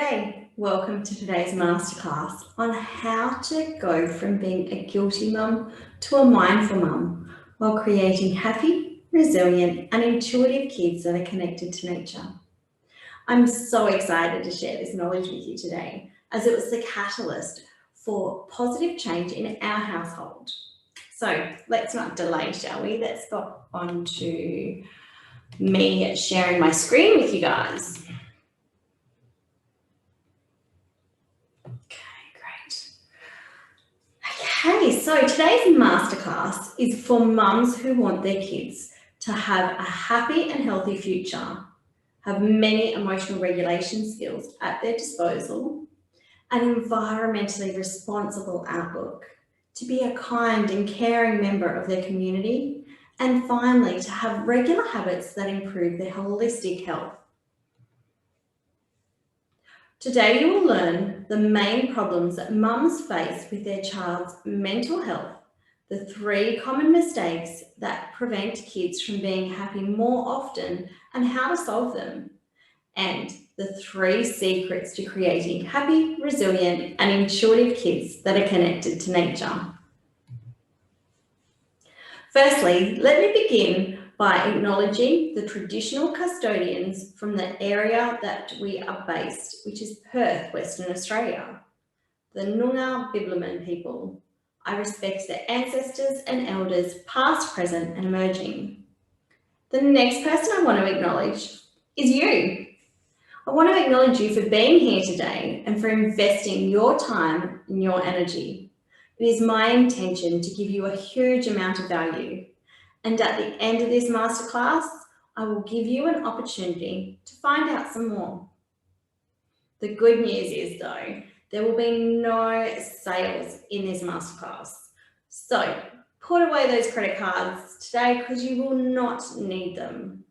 G'day, welcome to today's masterclass on how to go from being a guilty mum to a mindful mum while creating happy, resilient and intuitive kids that are connected to nature. I'm so excited to share this knowledge with you today as it was the catalyst for positive change in our household. So let's not delay, shall we? Let's go on to me sharing my screen with you guys. Okay, so today's masterclass is for mums who want their kids to have a happy and healthy future, have many emotional regulation skills at their disposal, an environmentally responsible outlook, to be a kind and caring member of their community, and finally, to have regular habits that improve their holistic health. Today you will learn the main problems that mums face with their child's mental health, the 3 common mistakes that prevent kids from being happy more often and how to solve them, and the 3 secrets to creating happy, resilient and intuitive kids that are connected to nature. Firstly, let me begin by acknowledging the traditional custodians from the area that we are based, which is Perth, Western Australia, the Noongar Bibbulmun people. I respect their ancestors and elders, past, present, and emerging. The next person I want to acknowledge is you. I want to acknowledge you for being here today and for investing your time and your energy. It is my intention to give you a huge amount of value. And at the end of this masterclass, I will give you an opportunity to find out some more. The good news is though, there will be no sales in this masterclass. So put away those credit cards today because you will not need them.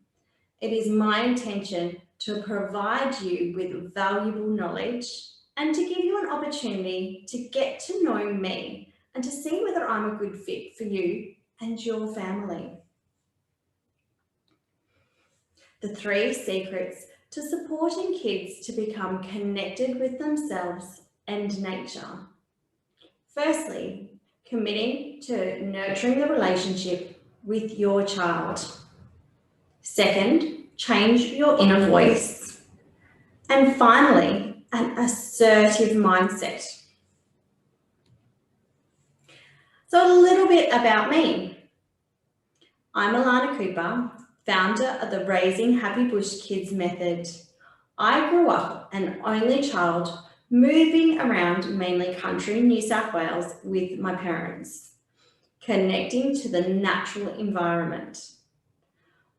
It is my intention to provide you with valuable knowledge and to give you an opportunity to get to know me and to see whether I'm a good fit for you and your family. The 3 secrets to supporting kids to become connected with themselves and nature. Firstly, committing to nurturing the relationship with your child. Second, change your inner voice. And finally, an assertive mindset. So a little bit about me. I'm Alana Cooper, founder of the Raising Happy Bush Kids method. I grew up an only child, moving around mainly country New South Wales with my parents, connecting to the natural environment.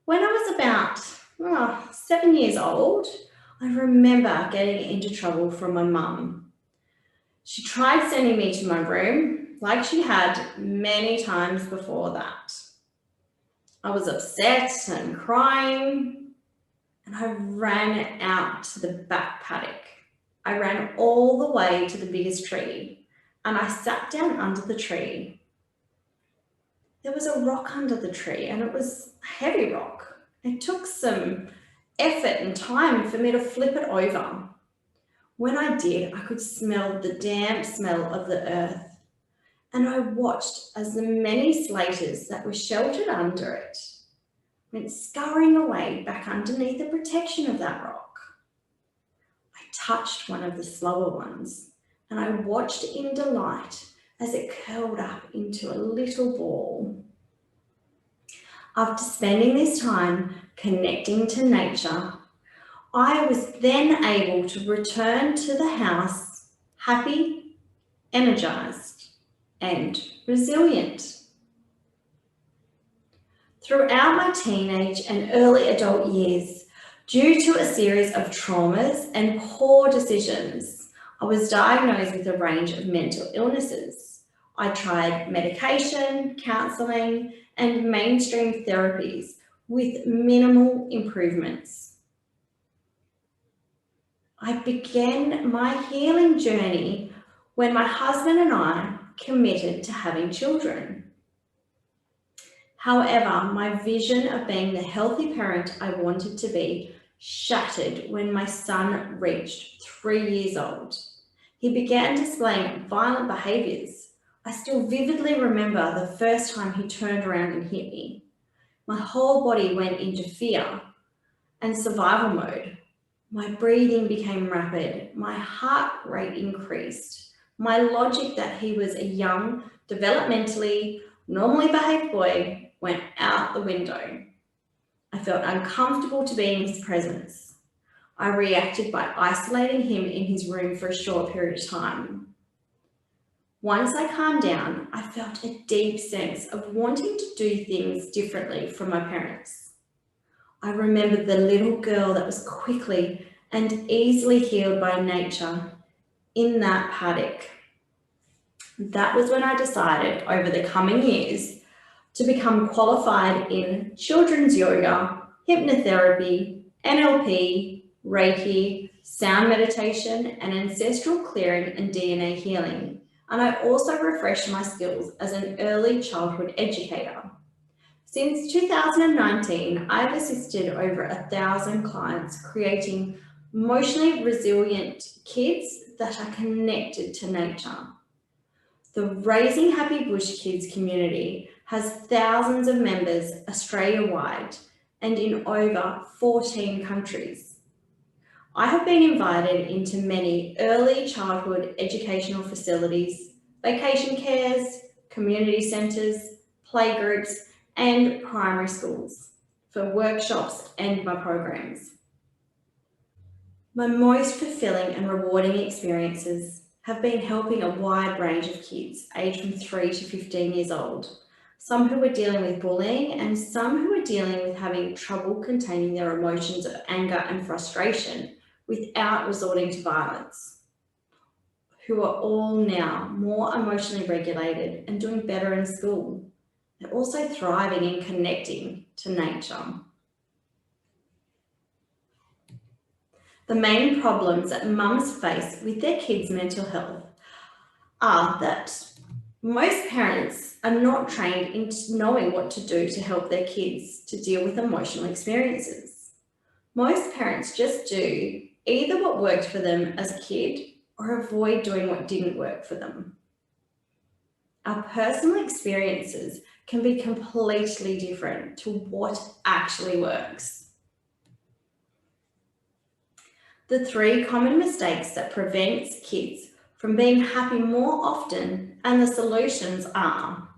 When I was about 7 years old, I remember getting into trouble from my mum. She tried sending me to my room, like she had many times before that. I was upset and crying, and I ran out to the back paddock. I ran all the way to the biggest tree, and I sat down under the tree. There was a rock under the tree, and it was a heavy rock. It took some effort and time for me to flip it over. When I did, I could smell the damp smell of the earth, and I watched as the many slaters that were sheltered under it went scurrying away back underneath the protection of that rock. I touched one of the slower ones, and I watched in delight as it curled up into a little ball. After spending this time connecting to nature, I was then able to return to the house happy, energized, and resilient. Throughout my teenage and early adult years, due to a series of traumas and poor decisions, I was diagnosed with a range of mental illnesses. I tried medication, counselling, and mainstream therapies with minimal improvements. I began my healing journey when my husband and I committed to having children. However, my vision of being the healthy parent I wanted to be shattered when my son reached 3 years old. He began displaying violent behaviours. I still vividly remember the first time he turned around and hit me. My whole body went into fear and survival mode. My breathing became rapid. My heart rate increased. My logic that he was a young, developmentally, normally behaved boy went out the window. I felt uncomfortable to be in his presence. I reacted by isolating him in his room for a short period of time. Once I calmed down, I felt a deep sense of wanting to do things differently from my parents. I remembered the little girl that was quickly and easily healed by nature in that paddock. That was when I decided over the coming years to become qualified in children's yoga, hypnotherapy, NLP, Reiki, sound meditation, and ancestral clearing and DNA healing. And I also refreshed my skills as an early childhood educator. Since 2019, I've assisted over 1,000 clients creating emotionally resilient kids that are connected to nature. The Raising Happy Bush Kids community has thousands of members Australia-wide and in over 14 countries. I have been invited into many early childhood educational facilities, vacation cares, community centres, playgroups, and primary schools for workshops and my programs. My most fulfilling and rewarding experiences have been helping a wide range of kids aged from 3 to 15 years old, some who are dealing with bullying and some who are dealing with having trouble containing their emotions of anger and frustration without resorting to violence, who are all now more emotionally regulated and doing better in school. They're also thriving and connecting to nature. The main problems that mums face with their kids' mental health are that most parents are not trained in knowing what to do to help their kids to deal with emotional experiences. Most parents just do either what worked for them as a kid or avoid doing what didn't work for them. Our personal experiences can be completely different to what actually works. The 3 common mistakes that prevents kids from being happy more often, and the solutions are: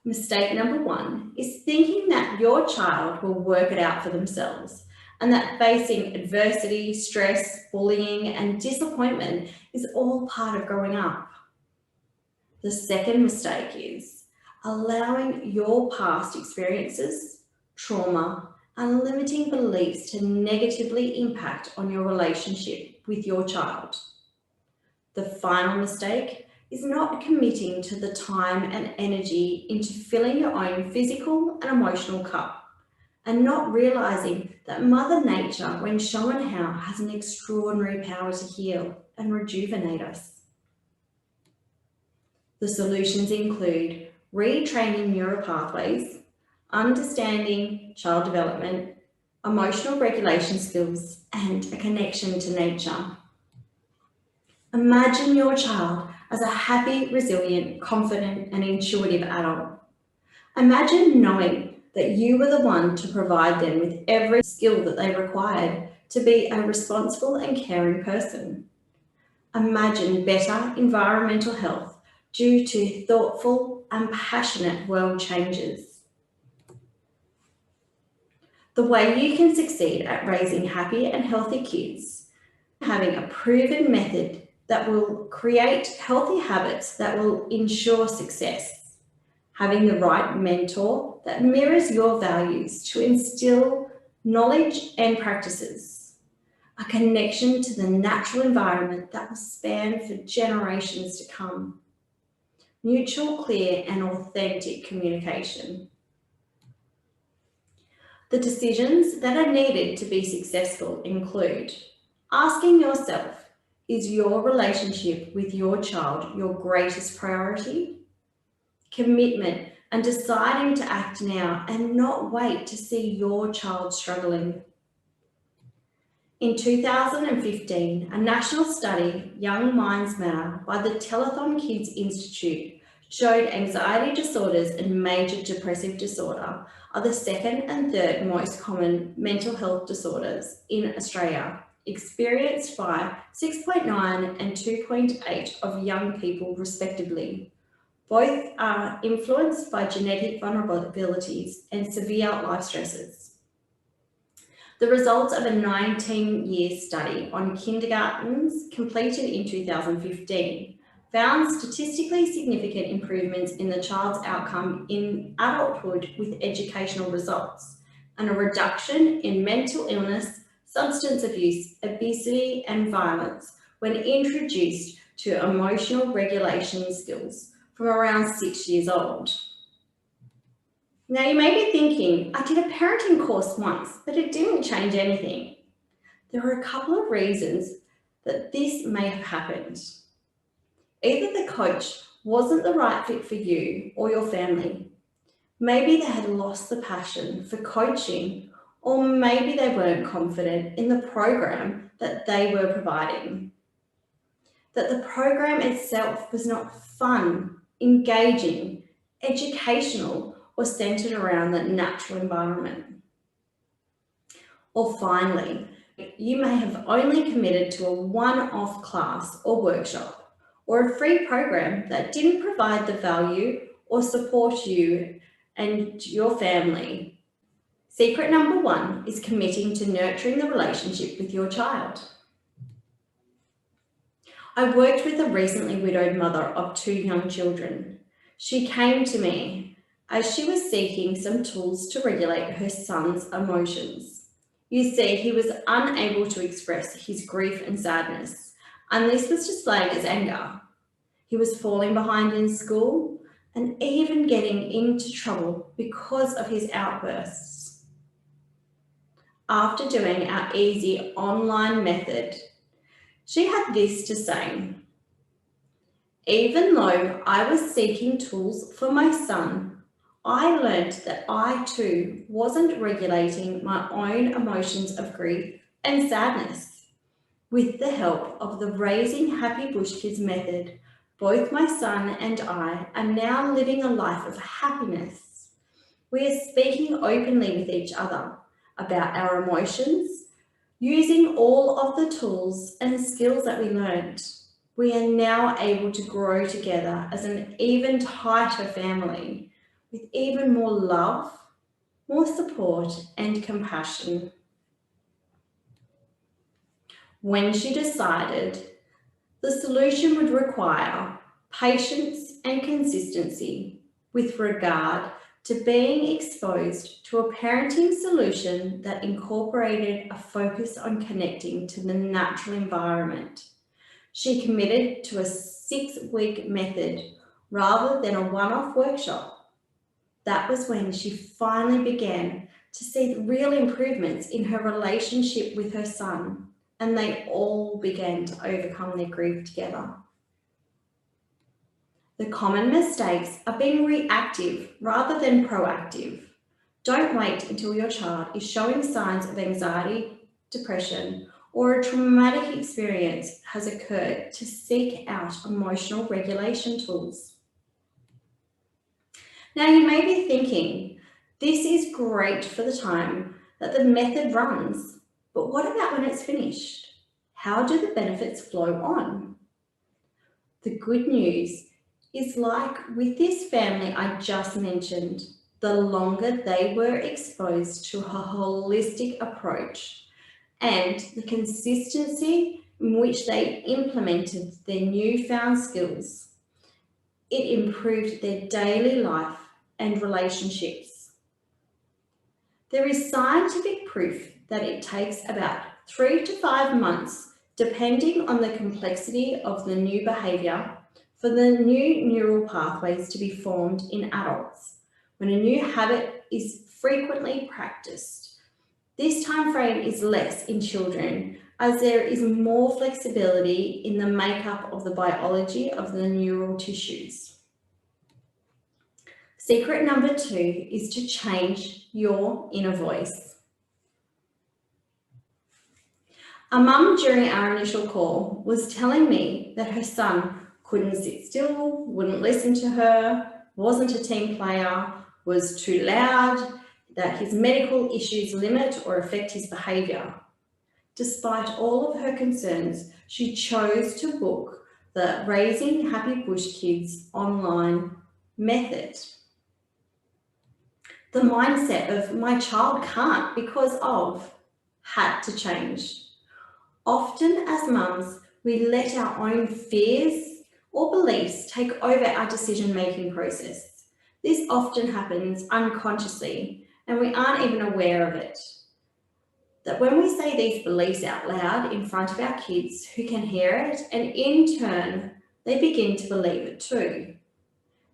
mistake number 1 is thinking that your child will work it out for themselves and that facing adversity, stress, bullying, and disappointment is all part of growing up. The second mistake is allowing your past experiences, trauma, and limiting beliefs to negatively impact on your relationship with your child. The final mistake is not committing to the time and energy into filling your own physical and emotional cup, and not realizing that Mother Nature, when shown how, has an extraordinary power to heal and rejuvenate us. The solutions include retraining neural pathways, understanding child development, emotional regulation skills, and a connection to nature. Imagine your child as a happy, resilient, confident, and intuitive adult. Imagine knowing that you were the one to provide them with every skill that they required to be a responsible and caring person. Imagine better environmental health due to thoughtful and passionate world changes. The way you can succeed at raising happy and healthy kids, having a proven method that will create healthy habits that will ensure success, having the right mentor that mirrors your values to instill knowledge and practices, a connection to the natural environment that will span for generations to come, mutual, clear, and authentic communication. The decisions that are needed to be successful include asking yourself, is your relationship with your child your greatest priority? Commitment and deciding to act now and not wait to see your child struggling. In 2015, a national study, Young Minds Matter, by the Telethon Kids Institute showed anxiety disorders and major depressive disorder are the second and third most common mental health disorders in Australia, experienced by 6.9 and 2.8 of young people respectively. Both are influenced by genetic vulnerabilities and severe life stresses. The results of a 19-year study on kindergartens completed in 2015 found statistically significant improvements in the child's outcome in adulthood with educational results and a reduction in mental illness, substance abuse, obesity, and violence when introduced to emotional regulation skills from around 6 years old. Now you may be thinking, I did a parenting course once, but it didn't change anything. There are a couple of reasons that this may have happened. Either the coach wasn't the right fit for you or your family. Maybe they had lost the passion for coaching, or maybe they weren't confident in the program that they were providing. That the program itself was not fun, engaging, educational, or centered around the natural environment. Or finally, you may have only committed to a one-off class or workshop or a free program that didn't provide the value or support you and your family. Secret number 1 is committing to nurturing the relationship with your child. I worked with a recently widowed mother of 2 young children. She came to me as she was seeking some tools to regulate her son's emotions. You see, he was unable to express his grief and sadness, and this was displayed as anger. He was falling behind in school and even getting into trouble because of his outbursts. After doing our easy online method, she had this to say: even though I was seeking tools for my son, I learned that I too wasn't regulating my own emotions of grief and sadness. With the help of the Raising Happy Bush Kids method, both my son and I are now living a life of happiness. We are speaking openly with each other about our emotions, using all of the tools and skills that we learned. We are now able to grow together as an even tighter family with even more love, more support, and compassion. When she decided the solution would require patience and consistency with regard to being exposed to a parenting solution that incorporated a focus on connecting to the natural environment. She committed to a 6-week method rather than a one-off workshop. That was when she finally began to see real improvements in her relationship with her son, and they all began to overcome their grief together. The common mistakes are being reactive rather than proactive. Don't wait until your child is showing signs of anxiety, depression, or a traumatic experience has occurred to seek out emotional regulation tools. Now you may be thinking, this is great for the time that the method runs, but what about when it's finished? How do the benefits flow on? The good news is, like with this family I just mentioned, the longer they were exposed to a holistic approach and the consistency in which they implemented their newfound skills, it improved their daily life and relationships. There is scientific proof that it takes about 3 to 5 months, depending on the complexity of the new behaviour, for the new neural pathways to be formed in adults when a new habit is frequently practiced. This time frame is less in children as there is more flexibility in the makeup of the biology of the neural tissues. Secret number 2 is to change your inner voice. A mum during our initial call was telling me that her son couldn't sit still, wouldn't listen to her, wasn't a team player, was too loud, that his medical issues limit or affect his behaviour. Despite all of her concerns, she chose to book the Raising Happy Bush Kids online method. The mindset of my child can't because of had to change. Often as mums, we let our own fears or beliefs take over our decision-making process. This often happens unconsciously and we aren't even aware of it. That when we say these beliefs out loud in front of our kids who can hear it, and in turn, they begin to believe it too.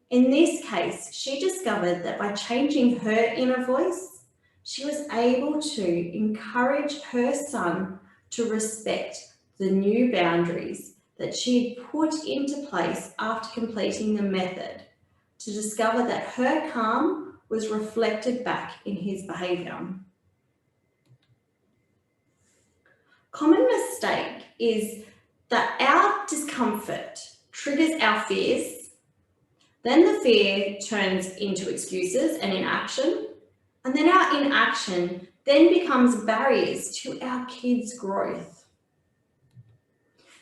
In this case, she discovered that by changing her inner voice, she was able to encourage her son to respect the new boundaries that she had put into place after completing the method, to discover that her calm was reflected back in his behaviour. Common mistake is that our discomfort triggers our fears, then the fear turns into excuses and inaction, and then our inaction then becomes barriers to our kids' growth.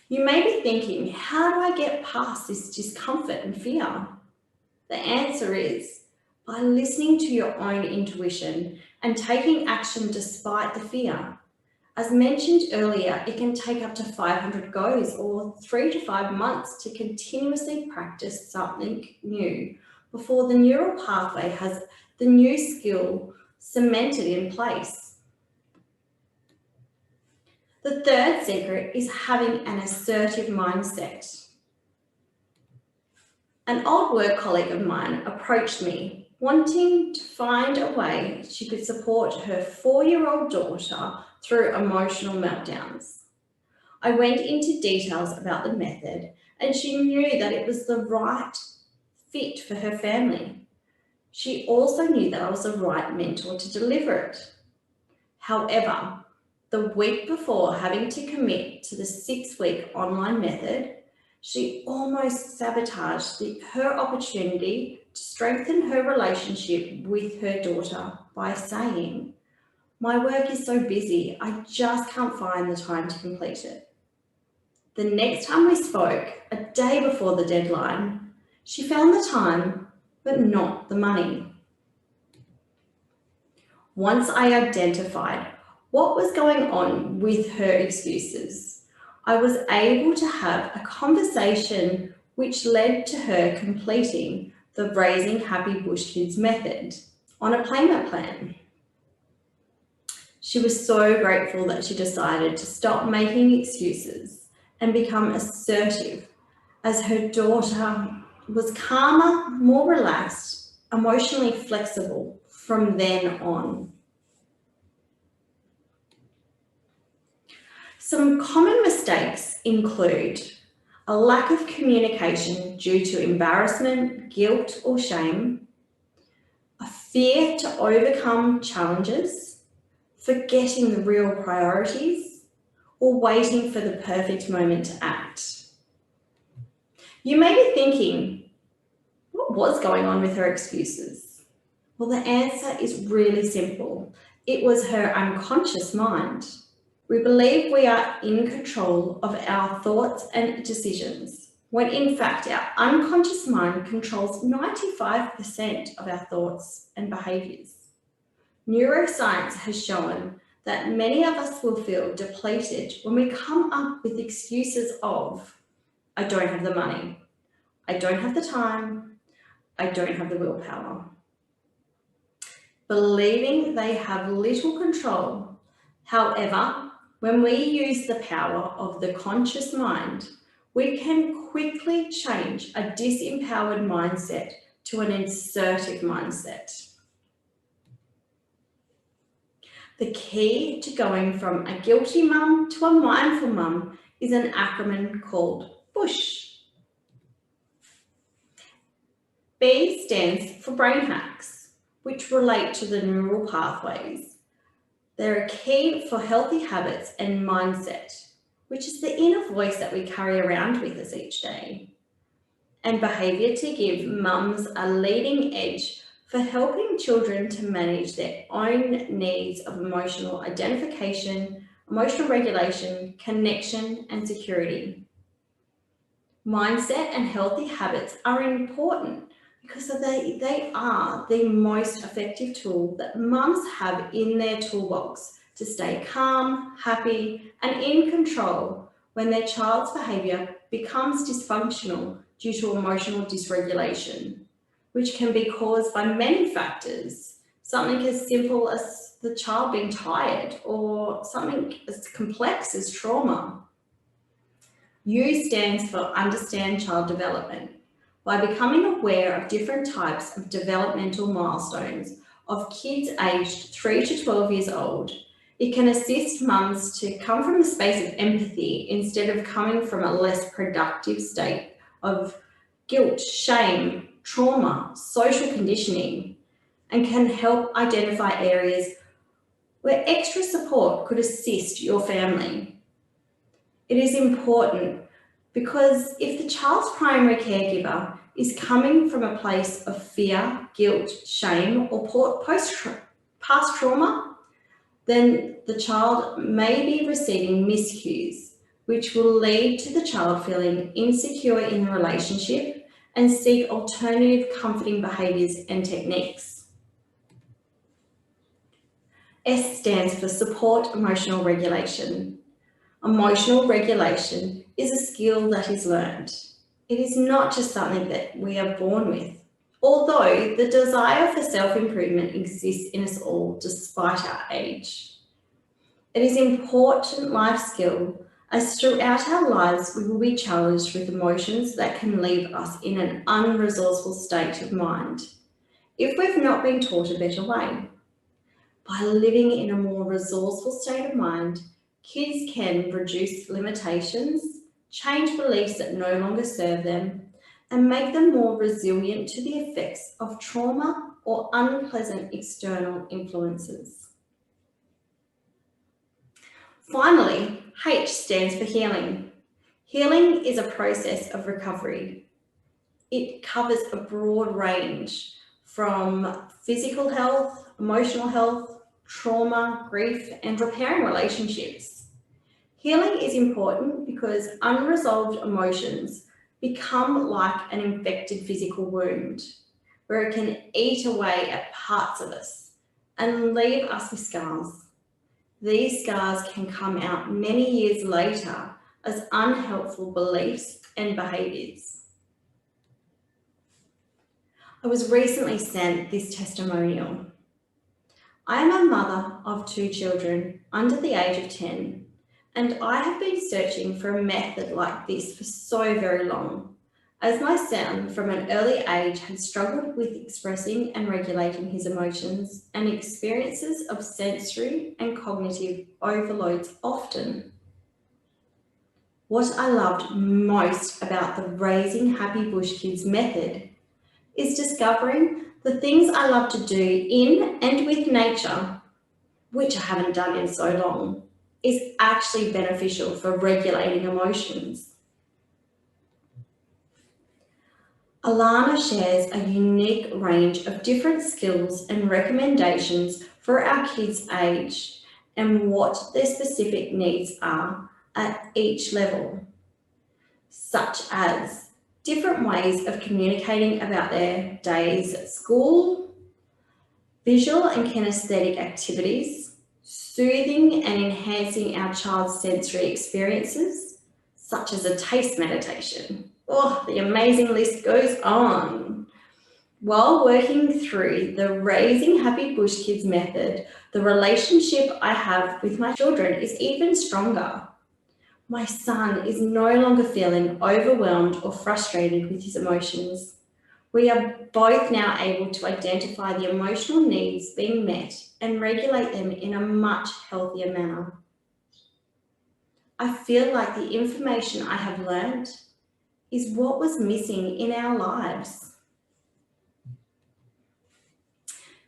You may be thinking, how do I get past this discomfort and fear? The answer is by listening to your own intuition and taking action despite the fear. As mentioned earlier, it can take up to 500 goes or 3 to 5 months to continuously practice something new before the neural pathway has the new skill cemented in place. The third secret is having an assertive mindset. An old work colleague of mine approached me wanting to find a way she could support her 4-year-old daughter through emotional meltdowns. I went into details about the method and she knew that it was the right fit for her family. She also knew that I was the right mentor to deliver it. However, the week before having to commit to the 6-week online method, she almost sabotaged her opportunity to strengthen her relationship with her daughter by saying, "My work is so busy, I just can't find the time to complete it." The next time we spoke, a day before the deadline, she found the time, but not the money. Once I identified what was going on with her excuses, I was able to have a conversation which led to her completing the Raising Happy Bush Kids method on a payment plan. She was so grateful that she decided to stop making excuses and become assertive, as her daughter was calmer, more relaxed, emotionally flexible from then on. Some common mistakes include a lack of communication due to embarrassment, guilt, or shame, a fear to overcome challenges, forgetting the real priorities, or waiting for the perfect moment to act. You may be thinking, what was going on with her excuses? Well, the answer is really simple. It was her unconscious mind. We believe we are in control of our thoughts and decisions, when in fact our unconscious mind controls 95% of our thoughts and behaviours. Neuroscience has shown that many of us will feel depleted when we come up with excuses of, I don't have the money, I don't have the time, I don't have the willpower. Believing they have little control. However, when we use the power of the conscious mind, we can quickly change a disempowered mindset to an assertive mindset. The key to going from a guilty mum to a mindful mum is an acronym called BUSH. B stands for brain hacks, which relate to the neural pathways. They're key for healthy habits and mindset, which is the inner voice that we carry around with us each day, and behaviour to give mums a leading edge for helping children to manage their own needs of emotional identification, emotional regulation, connection, and security. Mindset and healthy habits are important because they are the most effective tool that mums have in their toolbox to stay calm, happy, and in control when their child's behaviour becomes dysfunctional due to emotional dysregulation, which can be caused by many factors, something as simple as the child being tired or something as complex as trauma. U stands for Understand Child Development. By becoming aware of different types of developmental milestones of kids aged 3 to 12 years old, it can assist mums to come from a space of empathy instead of coming from a less productive state of guilt, shame, trauma, social conditioning, and can help identify areas where extra support could assist your family. It is important because if the child's primary caregiver is coming from a place of fear, guilt, shame, or past trauma, then the child may be receiving miscues, which will lead to the child feeling insecure in the relationship and seek alternative comforting behaviours and techniques. S stands for Support Emotional Regulation. Emotional regulation is a skill that is learned. It is not just something that we are born with, although the desire for self-improvement exists in us all despite our age. It is an important life skill as throughout our lives we will be challenged with emotions that can leave us in an unresourceful state of mind if we've not been taught a better way. By living in a more resourceful state of mind, kids can reduce limitations, change beliefs that no longer serve them, and make them more resilient to the effects of trauma or unpleasant external influences. Finally, H stands for healing. Healing is a process of recovery. It covers a broad range from physical health, emotional health, trauma, grief, and repairing relationships. Healing is important because unresolved emotions become like an infected physical wound, where it can eat away at parts of us and leave us with scars. These scars can come out many years later as unhelpful beliefs and behaviours. I was recently sent this testimonial. I am a mother of 2 children under the age of 10, and I have been searching for a method like this for so very long, as my son from an early age had struggled with expressing and regulating his emotions and experiences of sensory and cognitive overloads often. What I loved most about the Raising Happy Bush Kids method is discovering the things I love to do in and with nature, which I haven't done in so long, is actually beneficial for regulating emotions. Alana shares a unique range of different skills and recommendations for our kids' age and what their specific needs are at each level, such as different ways of communicating about their days at school, visual and kinesthetic activities, soothing and enhancing our child's sensory experiences, such as a taste meditation. Oh, the amazing list goes on. While working through the Raising Happy Bush Kids method, the relationship I have with my children is even stronger. My son is no longer feeling overwhelmed or frustrated with his emotions. We are both now able to identify the emotional needs being met and regulate them in a much healthier manner. I feel like the information I have learned is what was missing in our lives.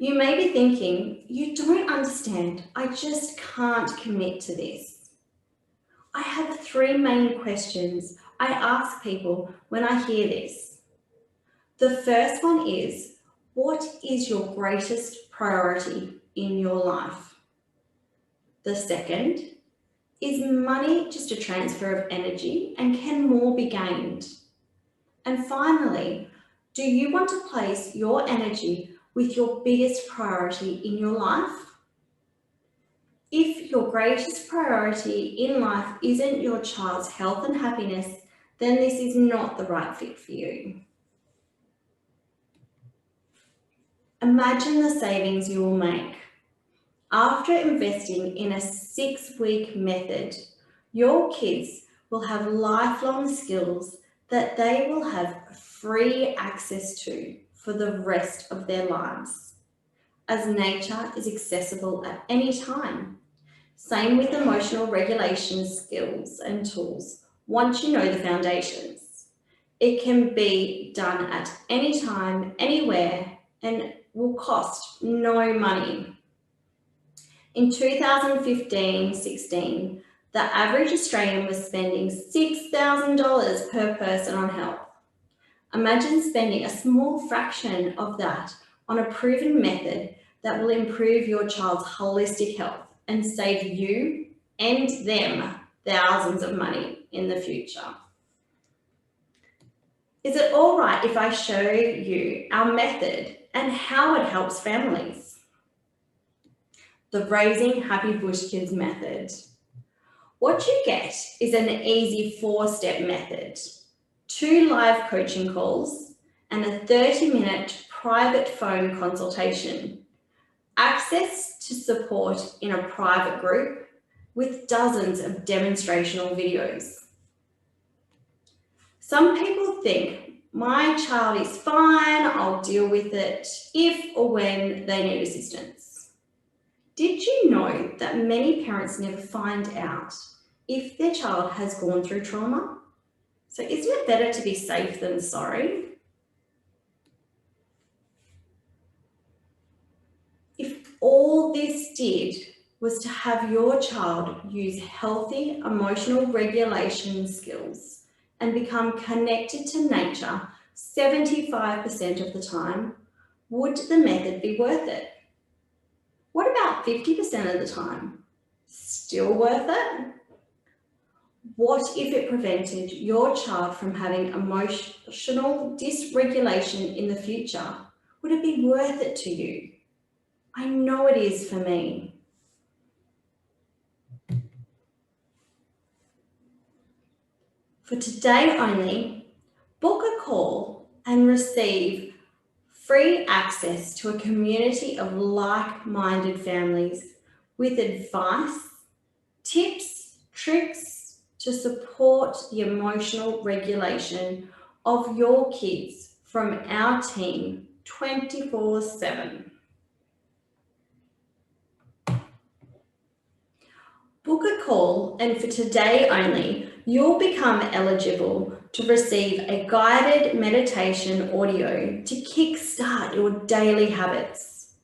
You may be thinking, you don't understand, I just can't commit to this. I have three main questions I ask people when I hear this. The first one is, what is your greatest priority in your life? The second, is money just a transfer of energy and can more be gained? And finally, do you want to place your energy with your biggest priority in your life? If your greatest priority in life isn't your child's health and happiness, then this is not the right fit for you. Imagine the savings you will make. After investing in a 6-week method, your kids will have lifelong skills that they will have free access to for the rest of their lives, as nature is accessible at any time. Same with emotional regulation skills and tools. Once you know the foundations, it can be done at any time, anywhere, and will cost no money. In 2015-16, the average Australian was spending $6,000 per person on health. Imagine spending a small fraction of that on a proven method that will improve your child's holistic health and save you and them thousands of money in the future. Is it all right if I show you our method and how it helps families? The Raising Happy Bush Kids method. What you get is an easy 4-step method, 2 live coaching calls, and a 30-minute private phone consultation, access to support in a private group with dozens of demonstrational videos. Some people think, my child is fine, I'll deal with it if or when they need assistance. Did you know that many parents never find out if their child has gone through trauma? So isn't it better to be safe than sorry? If all this did was to have your child use healthy emotional regulation skills and become connected to nature 75% of the time, would the method be worth it? What about 50% of the time? Still worth it? What if it prevented your child from having emotional dysregulation in the future? Would it be worth it to you? I know it is for me. For today only, book a call and receive free access to a community of like-minded families with advice, tips, tricks to support the emotional regulation of your kids from our team 24/7. Book a call, and for today only, you'll become eligible to receive a guided meditation audio to kickstart your daily habits.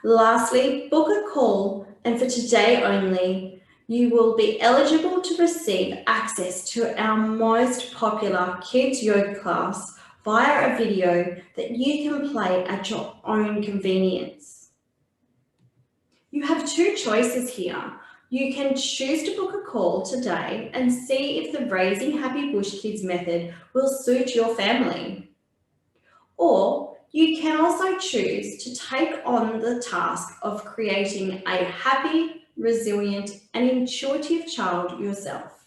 Lastly, book a call, and for today only, you will be eligible to receive access to our most popular kids yoga class via a video that you can play at your own convenience. You have 2 choices here. You can choose to book a call today and see if the Raising Happy Bush Kids method will suit your family. Or you can also choose to take on the task of creating a happy, resilient, and intuitive child yourself.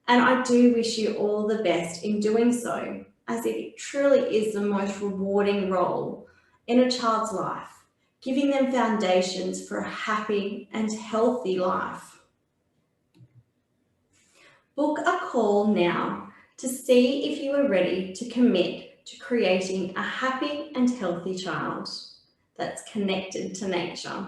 And I do wish you all the best in doing so, as it truly is the most rewarding role in a child's life, giving them foundations for a happy and healthy life. Book a call now to see if you are ready to commit to creating a happy and healthy child that's connected to nature.